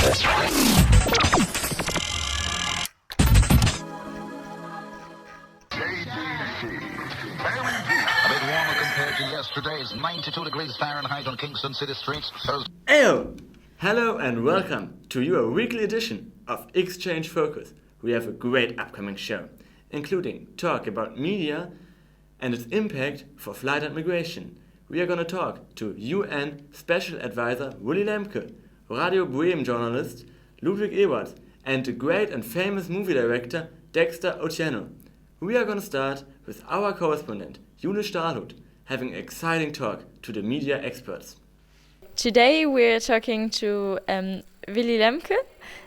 A bit warmer compared to yesterday's 92 degrees Fahrenheit on Kingston City streets. Ayo! Hello and welcome to your weekly edition of Exchange Focus. We have a great upcoming show, including talk about media and its impact for flight and migration. We are going to talk to UN Special Advisor Willy Lemke, Radio Bremen journalist Ludwig Eberts, and the great and famous movie director Dexter Otieno. We are going to start with our correspondent Jule Stahlhut having an exciting talk to the media experts. Today we're talking to Willy Lemke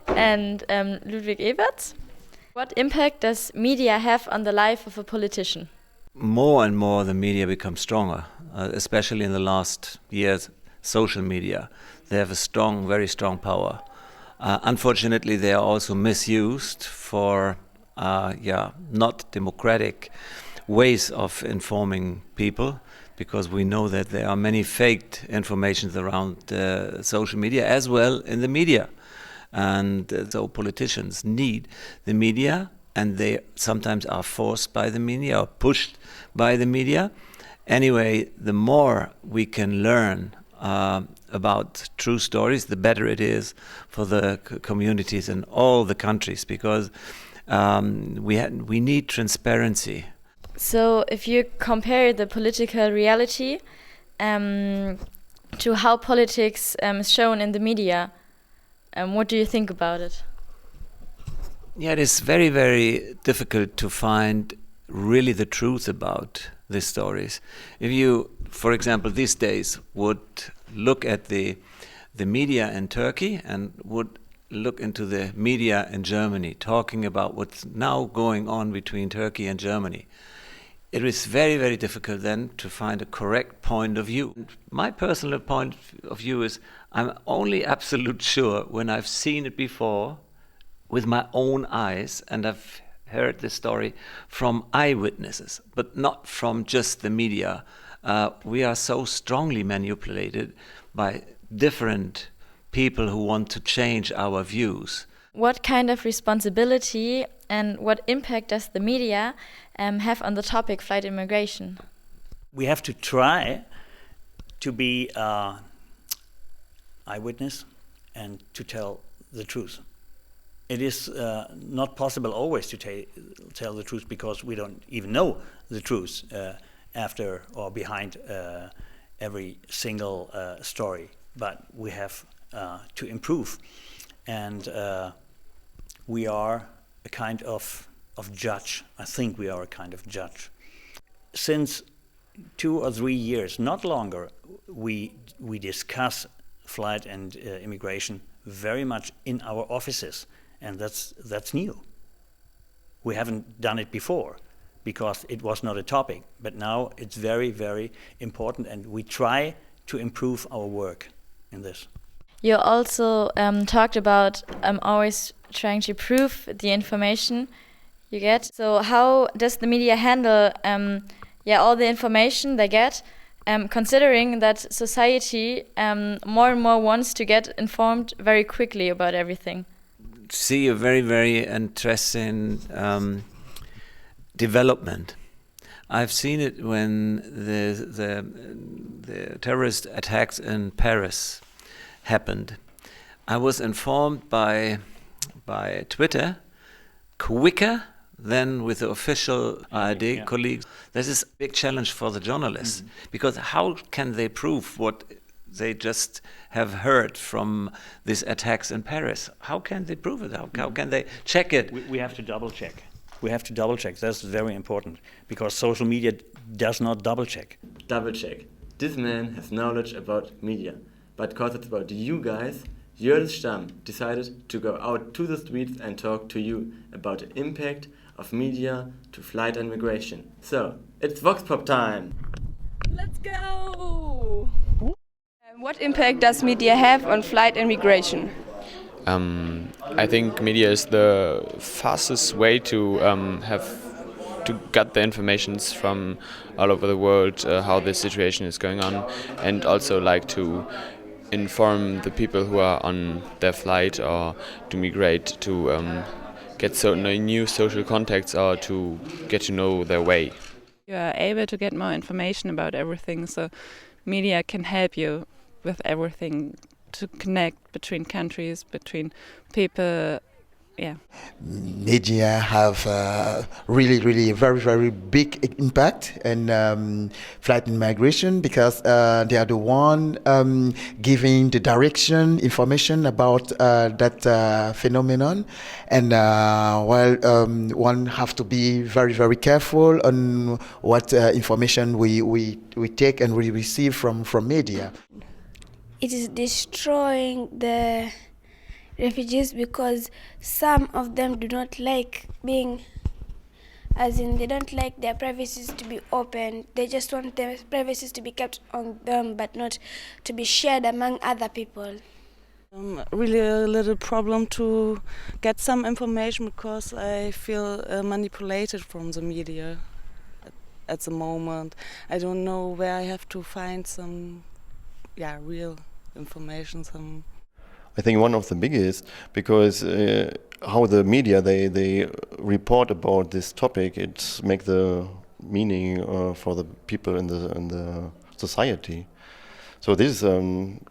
and Ludwig Eberts. What impact does media have on the life of a politician? More and more the media become stronger, especially in the last years, social media. They have a strong, very strong power. Unfortunately, they are also misused for not democratic ways of informing people, because we know that there are many faked informations around social media as well in the media. And so politicians need the media, and they sometimes are forced by the media or pushed by the media. Anyway, the more we can learn about true stories, the better it is for the communities in all the countries, because we need transparency. So if you compare the political reality to how politics is shown in the media, what do you think about it? Yeah, it is very, very difficult to find really the truth about these stories. If you, for example, these days would look at the media in Turkey and would look into the media in Germany, talking about what's now going on between Turkey and Germany, it is very, very difficult then to find a correct point of view. My personal point of view is I'm only absolute sure when I've seen it before with my own eyes and I've heard the story from eyewitnesses, but not from just the media. We are so strongly manipulated by different people who want to change our views. What kind of responsibility and what impact does the media have on the topic flight immigration? We have to try to be eyewitness and to tell the truth. It is not possible always to tell the truth, because we don't even know the truth after or behind every single story. But we have to improve, and we are a kind of judge. I think we are a kind of judge. Since 2 or 3 years, not longer, we discuss flight and immigration very much in our offices, and that's new. We haven't done it before because it was not a topic, but now it's very, very important, and we try to improve our work in this. You also talked about always trying to prove the information you get. So how does the media handle all the information they get, considering that society more and more wants to get informed very quickly about everything? See a very, very interesting development. I've seen it when the terrorist attacks in Paris happened. I was informed by Twitter quicker than with the official ARD colleagues. This is a big challenge for the journalists, because how can they prove what they just have heard from these attacks in Paris? How can they prove it? How can they check it? We have to double check. We have to double check. That's very important, because social media does not double check. Double check. This man has knowledge about media, but because it's about you guys, Jörg Stamm decided to go out to the streets and talk to you about the impact of media to flight and migration. So, it's Vox Pop time! Let's go! What impact does media have on flight and migration? I think media is the fastest way to get the informations from all over the world, how the situation is going on, and also like to inform the people who are on their flight or to migrate to get new social contacts or to get to know their way. You are able to get more information about everything, so media can help you with everything to connect between countries, between people. Yeah. Media have really very big impact in flight and migration because they are the one giving the direction, information about that phenomenon, and one have to be very careful on what information we take and we receive from media. It is destroying the refugees because some of them do not like being, as in they don't like their privacies to be open. They just want their privacies to be kept on them but not to be shared among other people. Really a little problem to get some information because I feel manipulated from the media at the moment. I don't know where I have to find some real information. I think one of the biggest, because how the media they report about this topic, it makes the meaning for the people in the society. So this is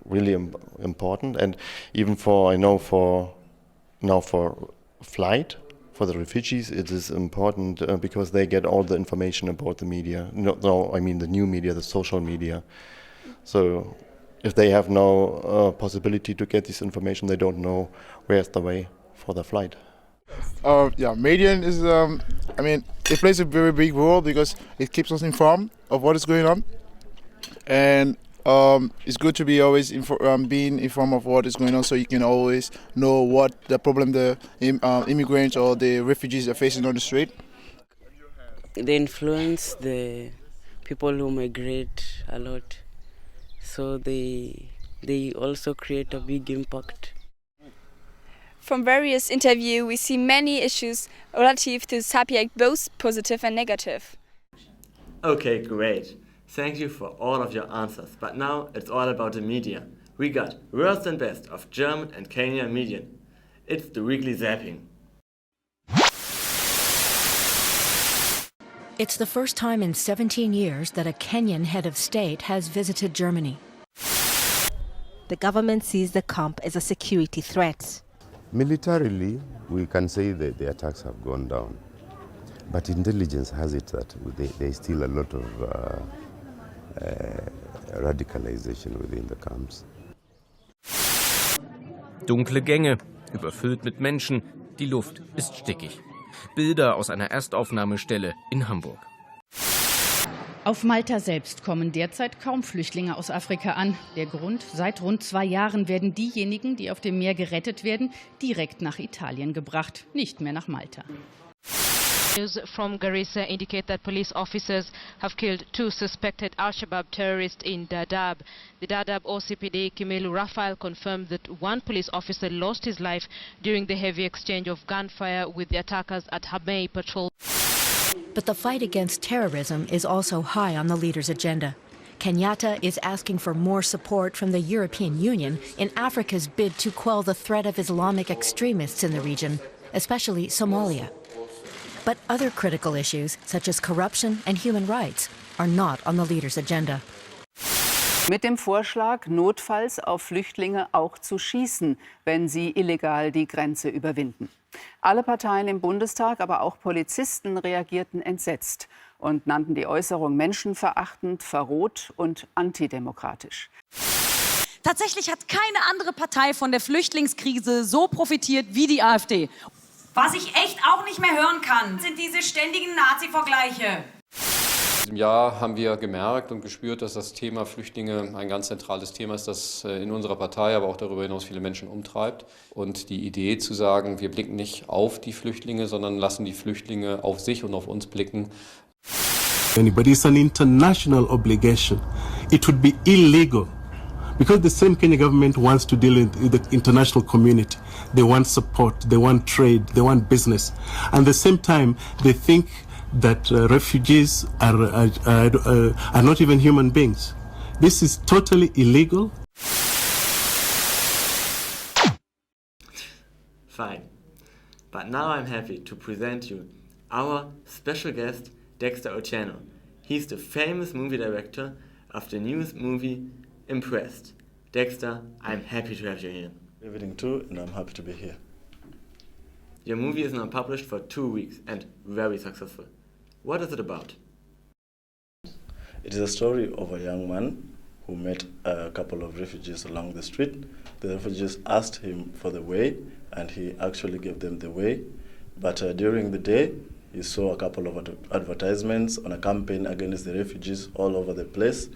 really important, and even for flight for the refugees, it is important because they get all the information about the media. I mean the new media, the social media. So if they have no possibility to get this information, they don't know where's the way for the flight. Media is, it plays a very big role because it keeps us informed of what is going on. And it's good to be always being informed of what is going on so you can always know what the problem the immigrants or the refugees are facing on the street. They influence the people who migrate a lot. So they also create a big impact. From various interviews, we see many issues relative to the subject, both positive and negative. Okay, great. Thank you for all of your answers. But now it's all about the media. We got worst and best of German and Kenyan media. It's the weekly zapping. It's the first time in 17 years that a Kenyan head of state has visited Germany. The government sees the camp as a security threat. Militarily, we can say that the attacks have gone down. But intelligence has it that there's still a lot of radicalization within the camps. Dunkle Gänge, überfüllt mit Menschen, die Luft ist stickig. Bilder aus einer Erstaufnahmestelle in Hamburg. Auf Malta selbst kommen derzeit kaum Flüchtlinge aus Afrika an. Der Grund: seit rund 2 Jahren werden diejenigen, die auf dem Meer gerettet werden, direkt nach Italien gebracht, nicht mehr nach Malta. News from Garissa indicate that police officers have killed 2 suspected Al-Shabaab terrorists in Dadaab. The Dadaab OCPD Kimelu Raphael confirmed that 1 police officer lost his life during the heavy exchange of gunfire with the attackers at Hamei patrol. But the fight against terrorism is also high on the leaders' agenda. Kenyatta is asking for more support from the European Union in Africa's bid to quell the threat of Islamic extremists in the region, especially Somalia. But other critical issues, such as corruption and human rights, are not on the leaders' agenda. Mit dem Vorschlag, notfalls auf Flüchtlinge auch zu schießen, wenn sie illegal die Grenze überwinden. Alle Parteien im Bundestag, aber auch Polizisten reagierten entsetzt und nannten die Äußerung menschenverachtend, verroht und antidemokratisch. Tatsächlich hat keine andere Partei von der Flüchtlingskrise so profitiert wie die AfD. Was ich echt auch nicht mehr hören kann, sind diese ständigen Nazi-Vergleiche. In diesem Jahr haben wir gemerkt und gespürt, dass das Thema Flüchtlinge ein ganz zentrales Thema ist, das in unserer Partei, aber auch darüber hinaus viele Menschen umtreibt. Und die Idee zu sagen, wir blicken nicht auf die Flüchtlinge, sondern lassen die Flüchtlinge auf sich und auf uns blicken. But it's an international obligation. It would be illegal. Because the same Kenya government wants to deal with the international community. They want support, they want trade, they want business. And at the same time, they think that refugees are not even human beings. This is totally illegal. fine. But now I'm happy to present you our special guest, Dexter Oceano. He's the famous movie director of the news movie Impressed. Dexter, I'm happy to have you here. Good evening too, and I'm happy to be here. Your movie is now published for 2 weeks and very successful. What is it about? It is a story of a young man who met a couple of refugees along the street. The refugees asked him for the way, and he actually gave them the way. But during the day, he saw a couple of advertisements on a campaign against the refugees all over the place.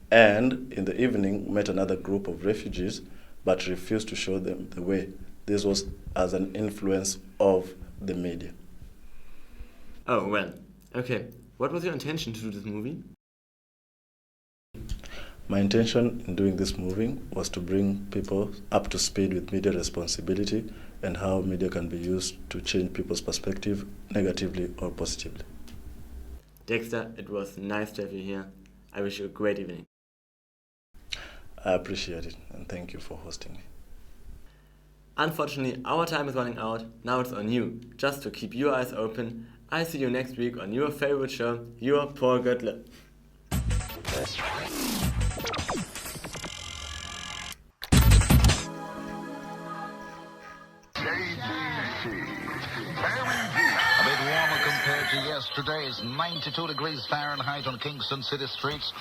And in the evening, met another group of refugees, but refused to show them the way. This was as an influence of the media. Oh, well, okay. What was your intention to do this movie? My intention in doing this movie was to bring people up to speed with media responsibility and how media can be used to change people's perspective negatively or positively. Dexter, it was nice to have you here. I wish you a great evening. I appreciate it, and thank you for hosting me. Unfortunately, our time is running out. Now it's on you, just to keep your eyes open. I see you next week on your favorite show, Your Poor Göttle. A bit warmer compared to yesterday. It's 92 degrees Fahrenheit on Kingston city streets.